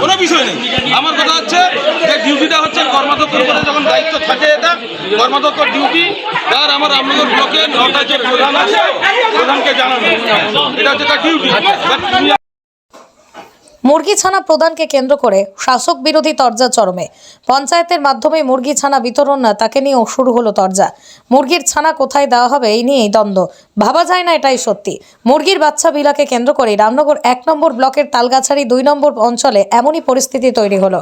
কোনো বিষয় নেই। আমার কথা হচ্ছে যে ডিউটিটা হচ্ছে কর্মাধ্যক্ষের উপরে যখন দায়িত্ব থাকে, এটা কর্মাধ্যক্ষের ডিউটি। আর আমার রামনগর ব্লকের 9টা যে প্রধান আছে প্রধানকে জানানো, এটা হচ্ছে তার ডিউটি। মুরগি ছানা প্রদানকে কেন্দ্র করে শাসক বিরোধী তরজা চরমে। পঞ্চায়েতের মাধ্যমে মুরগি ছানা বিতরণ না, তাকে নিয়েও শুরু হলো তরজা। মুরগির ছানা কোথায় দেওয়া হবে এই নিয়েই দ্বন্দ্ব। ভাবা যায় না এটাই সত্যি। মুরগির বাচ্চা বিলাকে কেন্দ্র করে রামনগর 1 নম্বর ব্লকের তালগাছাড়ি 2 নম্বর অঞ্চলে এমনই পরিস্থিতি তৈরি হলো।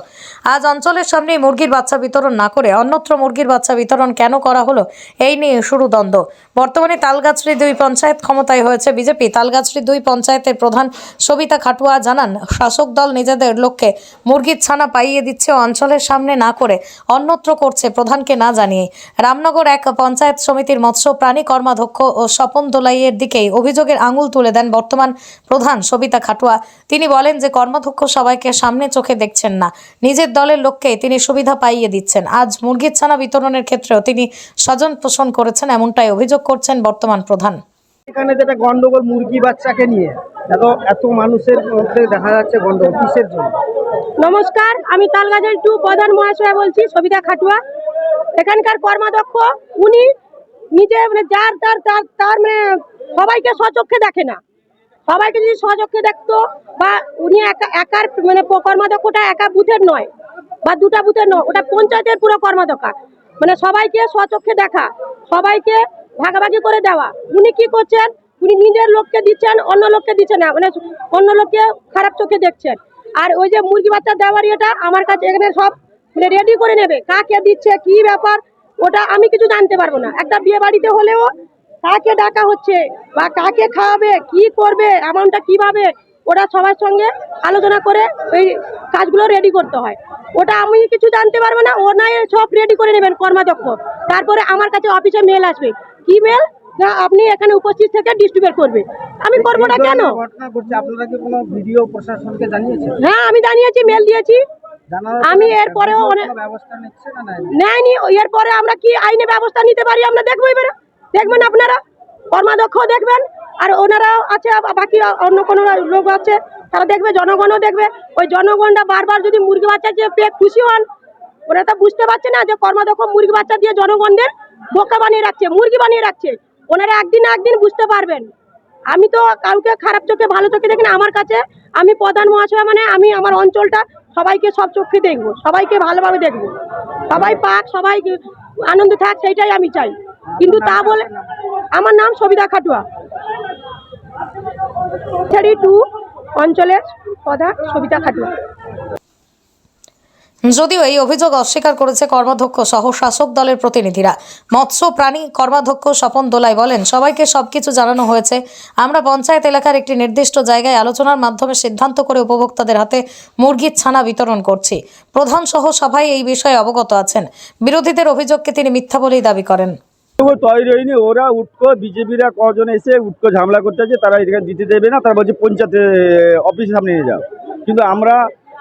আজ অঞ্চলের সামনে মুরগির বাচ্চা বিতরণ না করে অন্যত্র মুরগির বাচ্চা বিতরণ কেন করা হলো, এই নিয়ে শুরু দ্বন্দ্ব। বর্তমানে তালগাছড়ি 2 পঞ্চায়েত ক্ষমতায় হয়েছে বিজেপি। তালগাছড়ি 2 পঞ্চায়েতের প্রধান সবিতা খাটুয়া জানান, শাসক দল নিজেদের লোককে মুরগির ছানা পাইয়ে দিচ্ছে, অঞ্চলের সামনে না করে অন্যত্র করছে প্রধানকে না জানিয়ে। রামনগর 1 পঞ্চায়েত সমিতির মৎস্য প্রাণী কর্মাধ্যক্ষ ও স্বপন দোলাইয়ের দিকেই অভিযোগের আঙুল তুলে দেন বর্তমান প্রধান সবিতা খাটুয়া। তিনি বলেন যে কর্মাধ্যক্ষ সবাইকে সামনে চোখে দেখছেন না, নিজের দলের লোককে তিনি সুবিধা পাইয়ে দিচ্ছেন। আজ মুরগির ছানা বিতরণের ক্ষেত্রেও তিনি স্বজন পোষণ করেছেন, এমনটাই অভিযোগ করছেন বর্তমান প্রধান। এখানে যেটা গন্ডগোল মুরগি বাচ্চাকে নিয়ে এত মানুষের মধ্যে দেখা যাচ্ছে গন্ডগোল কিসের জন্য? নমস্কার, আমি তালগাছড়ি 2 প্রধান মহাশয়া বলছি, সবিতা খাটুয়া। এখানকার কর্মাধ্যক্ষ উনি নিজে মানে যার তার তার তার মানে সবাইকে স্বচক্ষে দেখে না। সবাইকে যদি স্বচক্ষে দেখতো, বা উনি একার মানে কর্মাধ্যক্ষটা একা বুথের নয় বা 2টা বুথের নয়, ওটা পঞ্চায়েতের পুরো কর্মাধ্যক্ষ, মানে সবাইকে স্বচক্ষে দেখা, সবাইকে ভাগাভাগি করে দেওয়া। উনি কি করছেন, উনি নিজের লোককে দিচ্ছেন, অন্য লোককে দিচ্ছেন না, মানে অন্য লোককে খারাপ চোখে দেখছেন। আর ওই যে মুরগি বাচ্চা দেওয়ার এটা আমার কাছে এখানে সব মানে রেডি করে নেবে, কাকে দিচ্ছে কি ব্যাপার ওটা আমি কিছু জানতে পারবো না। একটা বিয়ে বাড়িতে হলেও কাকে ডাকা হচ্ছে বা কাকে খাওয়াবে কি করবে এমনটা কিভাবে, ওটা সবার সঙ্গে আলোচনা করে ওই কাজগুলো রেডি করতে হয়। ওটা আমি কিছু জানতে পারবো না, ওনাই সব রেডি করে নেবেন কর্মাধ্যক্ষ। তারপরে আমার কাছে অফিসে মেল আসবে, কি মেল না আপনি এখানে উপস্থিত থেকে ডিস্ট্রিবিউট করবে। আমি করবো না কেন? ঘটনা ঘটছে, আপনারা কি কোনো ভিডিও প্রশাসনকে জানিয়েছেন? হ্যাঁ, আমি জানিয়েছি, মেল দিয়েছি। আমি এরপরেও ব্যবস্থা নিচ্ছে না নেয়নি। এরপরে আমরা কি আইনে ব্যবস্থা নিতে পারি আমরা দেখবো। এবারে দেখবেন আপনারা, কর্মাধ্যক্ষ দেখবেন, আর ওনারাও আছে, বাকি অন্য কোনো লোক আছে তারা দেখবে, জনগণও দেখবে। ওই জনগণরা বারবার যদি মুরগি বাচ্চা পেয়ে খুশি হন, ওরা তো বুঝতে পারছে না যে কর্মাধ্যক্ষ মুরগি বাচ্চা দিয়ে জনগণদের বোকা বানিয়ে রাখছে, মুরগি বানিয়ে রাখছে। ওনারা একদিন না একদিন বুঝতে পারবেন। আমি তো কাউকে খারাপ চোখে ভালো চোখে দেখি না। আমার কাছে আমি প্রধান মহাশয়, মানে আমি আমার অঞ্চলটা সবাইকে সব চোখে দেখবো, সবাইকে ভালোভাবে দেখবো, সবাই পাক, সবাই আনন্দ থাক, সেইটাই আমি চাই। কিন্তু তা বলে আমার নাম সবিতা খাটুয়া, 2 অঞ্চলের প্রধান সবিতা খাটুয়া। যদিও এই অভিযোগ অস্বীকার করেছে কর্মাধ্যক্ষ সহ শাসক দলের প্রতিনিধিরা। মৎস্য প্রাণী কর্মাধ্যক্ষ স্বপন দোলাই বলেন, সবাইকে সবকিছু জানানো হয়েছে। আমরা পঞ্চায়েত এলাকার একটি নির্দিষ্ট জায়গায় আলোচনার মাধ্যমে সিদ্ধান্ত করে উপভোক্তাদের হাতে মুরগির ছানা বিতরণ করছি। প্রধান সহ সবাই এই বিষয়ে অবগত আছেন। বিরোধীদের অভিযোগকে তিনি মিথ্যা বলেই দাবি করেন। তৈরি হয়নি, ওরা উটকো বিজেপিরা কজন এসে উটকো ঝামেলা করতে আছে, তারা এখানে দিতে দেবে না, তারা বলছে পঞ্চায়েত অফিসের সামনে নিয়ে যাও। কিন্তু আমরা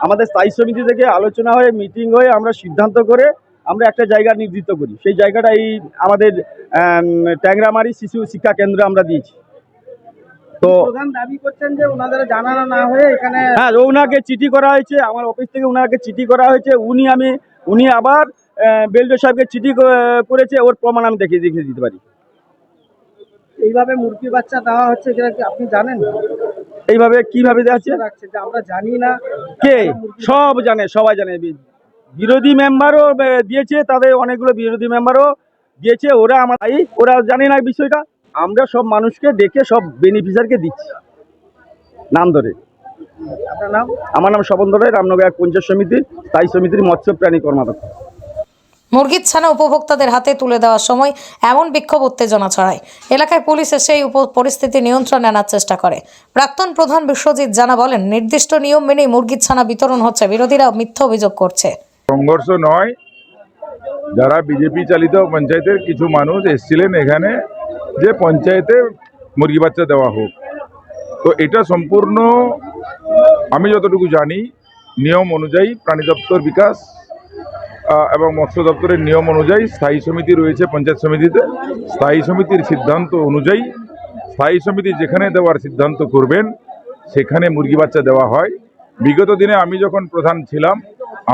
আমাদের স্থায়ী সমিতি থেকে আলোচনা হয়ে মিটিং হয়ে আমরা সিদ্ধান্ত করে আমরা একটা জায়গা নির্ধারিত করি। সেই জায়গাটা এই আমাদের ট্যাংরামারি শিশু শিক্ষা কেন্দ্রে আমরা দিয়েছি। তো প্রধান দাবি করছেন যে ওনাদের জানানো না হয়ে এখানে, হ্যাঁ, ওনাকে চিঠি করা হয়েছে, আমার অফিস থেকে ওনাকে চিঠি করা হয়েছে। উনি আবার বেলডো সাহেবকে চিঠি করেছে, ওর প্রমাণ আমি দেখিয়ে দিতে পারি। এইভাবে মুরগি বাচ্চা দেওয়া হচ্ছে, যেটা কি আপনি জানেন? এইভাবে কিভাবে যাচ্ছে যে আমরা জানি না, কে সব জানে, সবাই জানে। বিরোধী মেম্বারও দিয়েছে, তাদের অনেকগুলো বিরোধী মেম্বারও দিয়েছে। ওরা জানে না বিষয়টা। আমরা সব মানুষকে ডেকে সব বেনিফিশিয়ারকে দিচ্ছি নাম ধরে। আপনার নাম? আমার নাম স্বপন দোলাই, রামনগর 1 পঞ্চায়েত সমিতির স্থায়ী সমিতির মৎস্য প্রাণী কর্মাধ্যক্ষ। মুরগির ছানা উপভোক্তাদের হাতে তুলে দেওয়ার সময় এমন বিক্ষোভ উত্তেজনা ছড়ায়। এলাকায় পুলিশ এসে এই পরিস্থিতি নিয়ন্ত্রণে আনার চেষ্টা করে। প্রাক্তন প্রধান বিশ্বজিৎ জানা বলেন, নির্দিষ্ট নিয়ম মেনেই মুরগির ছানা বিতরণ হচ্ছে, বিরোধীরা মিথ্যা অভিযোগ করছে। সংঘর্ষ নয়, যারা বিজেপি চালিত পঞ্চায়েতের কিছু মানুষ এসেছিলেন এখানে যে পঞ্চায়েতে মুরগি বাচ্চা দেওয়া হোক, তো এটা সম্পূর্ণ আমি যতটুকু জানি নিয়ম অনুযায়ী প্রাণী দপ্তর বিকাশ এবং মৎস্য দপ্তরের নিয়ম অনুযায়ী স্থায়ী সমিতি রয়েছে পঞ্চায়েত সমিতিতে। স্থায়ী সমিতির সিদ্ধান্ত অনুযায়ী স্থায়ী সমিতি যেখানে দেওয়ার সিদ্ধান্ত করবেন সেখানে মুরগি বাচ্চা দেওয়া হয়। বিগত দিনে আমি যখন প্রধান ছিলাম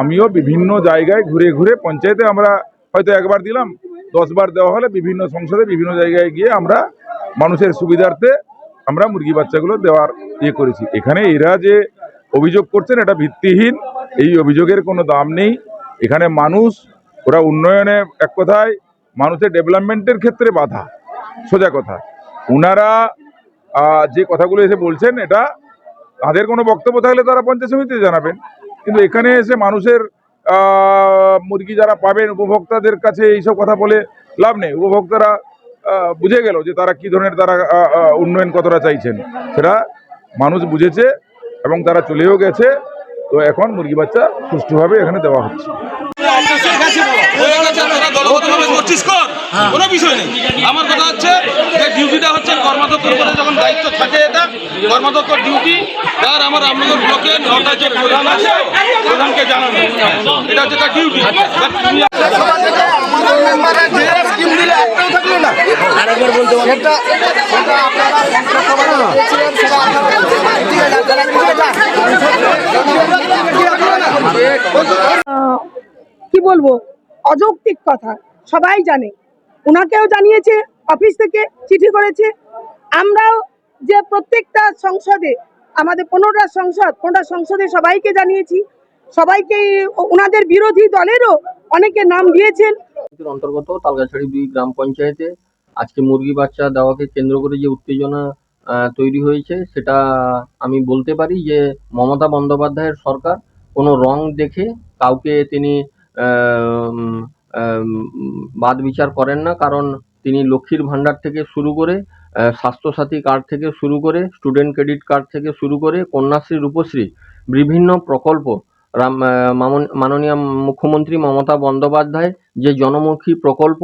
আমিও বিভিন্ন জায়গায় ঘুরে ঘুরে পঞ্চায়েতে আমরা হয়তো একবার দিলাম, 10 বার দেওয়া হলে বিভিন্ন সংসদে বিভিন্ন জায়গায় গিয়ে আমরা মানুষের সুবিধার্থে আমরা মুরগি বাচ্চাগুলো দেওয়ার করেছি। এখানে এরা যে অভিযোগ করছেন এটা ভিত্তিহীন, এই অভিযোগের কোনো দাম নেই। এখানে মানুষ ওরা উন্নয়নে এক কথায় মানুষের ডেভেলপমেন্টের ক্ষেত্রে বাধা, সোজা কথা। ওনারা যে কথাগুলো এসে বলছেন এটা তাদের কোনো বক্তব্য থাকলে তারা পঞ্চায়েত সমিতিতে জানাবেন, কিন্তু এখানে এসে মানুষের মুরগি যারা পাবেন উপভোক্তাদের কাছে এইসব কথা বলে লাভ নেই। উপভোক্তারা বুঝে গেল যে তারা কি ধরনের তারা উন্নয়ন কতটা চাইছেন, সেটা মানুষ বুঝেছে এবং তারা চলেও গেছে। তো এখন মুরগি বাচ্চা সুষ্ঠুভাবে এখানে দেওয়া হচ্ছে। হয়ে গেছে, তোরা দলগতভাবে করছিস কর, কোনো বিষয় নেই। আমার কথা হচ্ছে যে ডিউটিটা হচ্ছে কর্মাধ্যক্ষের উপরে যখন দায়িত্ব থাকে, এটা কর্মাধ্যক্ষের ডিউটি। আর আমার রামনগর ব্লকের 9টা যে প্রধান আছে প্রধানকে জানানো, এটা হচ্ছে তার ডিউটি। কি বলবো, অযৌক্তিক কথা, সবাই জানে। ওনাকেও জানিয়েছে, অফিস থেকে চিঠি করেছে। আমরাও যে প্রত্যেকটা সংসদে, আমাদের 15টা সংসদে সবাইকে জানিয়েছি। সবাইকে ওনাদের বিরোধী দলেরও অনেকে নাম দিয়েছেন। অন্তর্গত তালগাছড়ি 2 গ্রাম পঞ্চায়েতে আজকে মুরগি বাচ্চা দেওয়াকে কেন্দ্র করে যে উত্তেজনা তৈরি হয়েছে, সেটা আমি বলতে পারি যে মমতা বন্দ্যোপাধ্যায়ের সরকার কোনো রং দেখে কাউকে তিনি বাদ বিচার করেন না। কারণ তিনি লক্ষ্মীর ভাণ্ডার থেকে শুরু করে, স্বাস্থ্যসাথী কার্ড থেকে শুরু করে, স্টুডেন্ট ক্রেডিট কার্ড থেকে শুরু করে, কন্যাশ্রী, রূপশ্রী, বিভিন্ন প্রকল্প মাননীয় মুখ্যমন্ত্রী মমতা বন্দ্যোপাধ্যায় যে জনমুখী প্রকল্প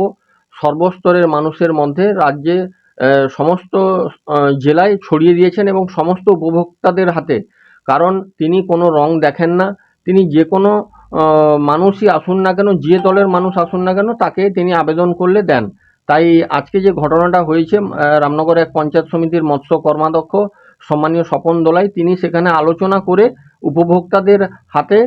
সর্বস্তরের মানুষের মধ্যে রাজ্যে সমস্ত জেলায় ছড়িয়ে দিয়েছেন এবং সমস্ত উপভোক্তাদের হাতে। কারণ তিনি কোনো রং দেখেন না, তিনি যে কোনো মানুষই আসুন না কেন, যে দলের মানুষ আসুন না কেন, তাকে তিনি আবেদন করলে দেন। তাই আজকে যে ঘটনাটা হয়েছে, রামনগর 1 পঞ্চায়েত সমিতির মৎস্য কর্মাধ্যক্ষ সম্মানীয় স্বপন দোলাই তিনি সেখানে আলোচনা করে উপভোক্তাদের হাতে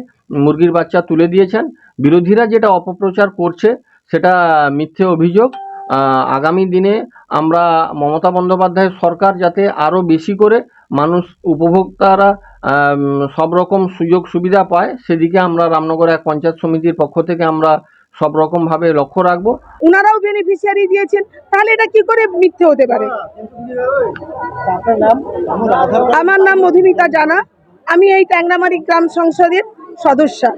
মুরগির বাচ্চা তুলে দিয়েছেন। বিরোধীরা যেটা অপপ্রচার করছে সেটা মিথ্যে অভিযোগ। আগামী দিনে আমরা মমতা বন্দ্যোপাধ্যায়ের সরকার যাতে আরও বেশি করে মানুষ উপভোক্তারা সব রকম সুযোগ সুবিধা পায়, সেদিকে আমরা রামনগর 1 পঞ্চায়েত সমিতির পক্ষ থেকে আমরা সব রকমভাবে লক্ষ্য রাখবো। ওনারাও বেনিফিশিয়ারি দিয়েছেন, তাহলে এটা কি করে মিথ্যে হতে পারে? আমার নাম মধুমিতা জানা, আমি এই ট্যাংরামারি গ্রাম সংসদের সদস্যা।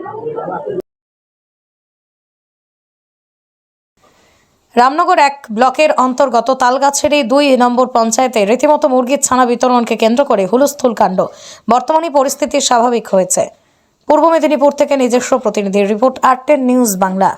রামনগর 1 ব্লকের অন্তর্গত তালগাছড়ি 2 নম্বর পঞ্চায়েতে রীতিমতো মুরগির ছানা বিতরণকে কেন্দ্র করে হুলস্থুল কাণ্ড। বর্তমানে পরিস্থিতি স্বাভাবিক হয়েছে। পূর্ব মেদিনীপুর থেকে নিজস্ব প্রতিনিধির রিপোর্ট, আর10 নিউজ বাংলা।